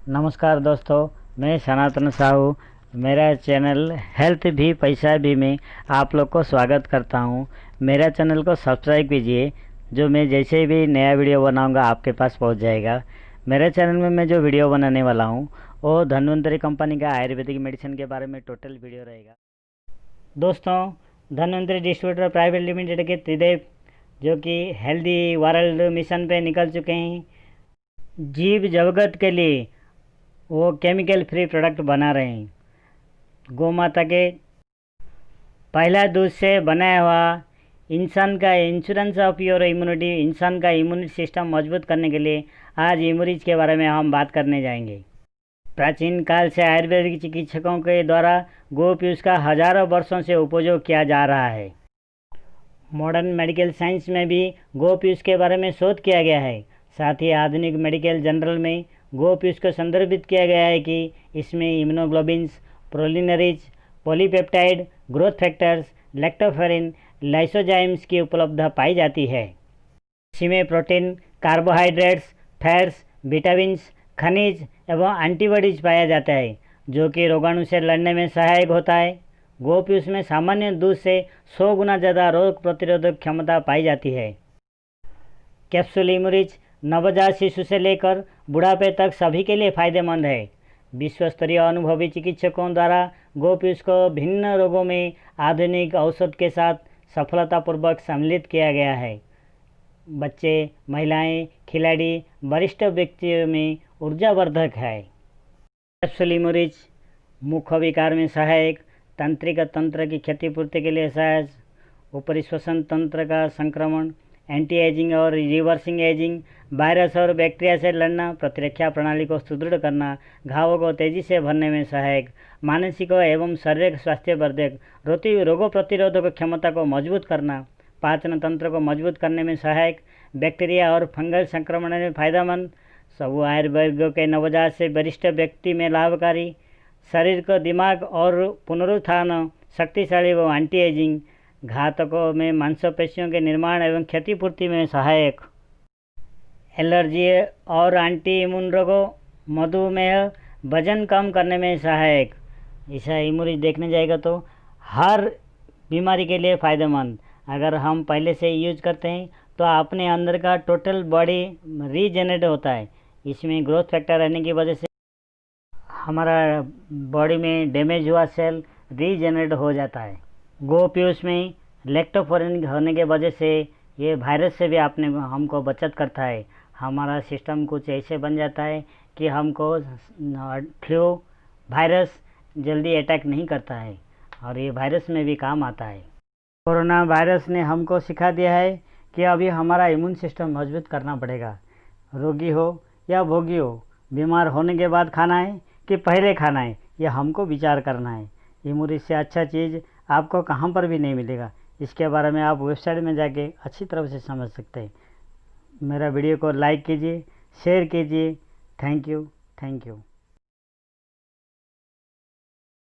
नमस्कार दोस्तों, मैं सनातन साहू। मेरा चैनल हेल्थ भी पैसा भी में आप लोग को स्वागत करता हूं। मेरा चैनल को सब्सक्राइब कीजिए। जो मैं जैसे भी नया वीडियो बनाऊंगा आपके पास पहुंच जाएगा। मेरे चैनल में मैं जो वीडियो बनाने वाला हूं वो धन्वंतरी कंपनी का आयुर्वेदिक मेडिसिन के बारे में टोटल वीडियो रहेगा। दोस्तों, धन्वंतरी डिस्ट्रीब्यूटर प्राइवेट लिमिटेड के त्रिदेव जो कि हेल्दी वर्ल्ड मिशन पे निकल चुके हैं, जीव जगत के लिए वो केमिकल फ्री प्रोडक्ट बना रहे हैं। गौ माता के पहला दूध से बनाया हुआ इंसान का इंश्योरेंस ऑफ योर इम्यूनिटी, इंसान का इम्यूनिटी सिस्टम मजबूत करने के लिए आज इमूरिज के बारे में हम बात करने जाएंगे। प्राचीन काल से आयुर्वेदिक चिकित्सकों के द्वारा गोप्यूज का हजारों वर्षों से उपयोग किया जा रहा है। मॉडर्न मेडिकल साइंस में भी गोप्यूज के बारे में शोध किया गया है। साथ ही आधुनिक मेडिकल जर्नल में गोप्यूज को संदर्भित किया गया है कि इसमें इम्यूनोग्लोबिन्स, प्रोलिनरीज, polypeptide, growth factors, lactoferrin, lysozymes की उपलब्धता पाई जाती है। इसमें प्रोटीन, कार्बोहाइड्रेट्स, फैट्स, विटामिन्स, खनिज एवं एंटीबॉडीज पाया जाता है जो कि रोगाणु से लड़ने में सहायक होता है। गोप्यूज में सामान्य दूध से 100 गुना ज़्यादा रोग प्रतिरोधक क्षमता पाई जाती है। कैप्सूल इमूरिज नवजात शिशु से लेकर बुढ़ापे तक सभी के लिए फायदेमंद है। विश्व स्तरीय अनुभवी चिकित्सकों द्वारा गोप्यूज को भिन्न रोगों में आधुनिक औषध के साथ सफलतापूर्वक सम्मिलित किया गया है। बच्चे, महिलाएं, खिलाड़ी, वरिष्ठ व्यक्तियों में ऊर्जावर्धक है। कैप्सूल इमूरिज मुख्य विकार में सहायक, तंत्रिका तंत्र की क्षतिपूर्ति के लिए सहायक, ऊपरी श्वसन तंत्र का संक्रमण, एंटी एजिंग और रिवर्सिंग एजिंग, वायरस और बैक्टीरिया से लड़ना, प्रतिरक्षा प्रणाली को सुदृढ़ करना, घावों को तेजी से भरने में सहायक, मानसिक एवं शारीरिक स्वास्थ्य वर्धक, रोग प्रतिरोधक क्षमता को मजबूत करना, पाचन तंत्र को मजबूत करने में सहायक, बैक्टीरिया और फंगल संक्रमण में फायदेमंद, सब आयुर्वेद के नवजात से वरिष्ठ व्यक्ति में लाभकारी, शरीर को दिमाग और पुनरुत्थान, शक्तिशाली व एंटी एजिंग, घातकों में मांसपेशियों के निर्माण एवं क्षतिपूर्ति में सहायक, एलर्जी और एंटी इम्यून रोगों, मधुमेह, वजन कम करने में सहायक। ऐसा इमूरिज देखने जाएगा तो हर बीमारी के लिए फ़ायदेमंद। अगर हम पहले से यूज करते हैं तो अपने अंदर का टोटल बॉडी रीजेनरेट होता है। इसमें ग्रोथ फैक्टर रहने की वजह से हमारा बॉडी में डैमेज हुआ सेल रीजेनरेट हो जाता है। गोप्यूज में लैक्टोफेरिन होने के वजह से ये वायरस से भी हमको बचत करता है। हमारा सिस्टम कुछ ऐसे बन जाता है कि हमको फ्लू वायरस जल्दी अटैक नहीं करता है और ये वायरस में भी काम आता है। कोरोना वायरस ने हमको सिखा दिया है कि अभी हमारा इम्यून सिस्टम मजबूत करना पड़ेगा। रोगी हो या भोगी हो, बीमार होने के बाद खाना है कि पहले खाना है, यह हमको विचार करना है। इमूरिज से अच्छा चीज़ आपको कहाँ पर भी नहीं मिलेगा। इसके बारे में आप वेबसाइट में जाके अच्छी तरह से समझ सकते हैं। मेरा वीडियो को लाइक कीजिए, शेयर कीजिए। Thank you.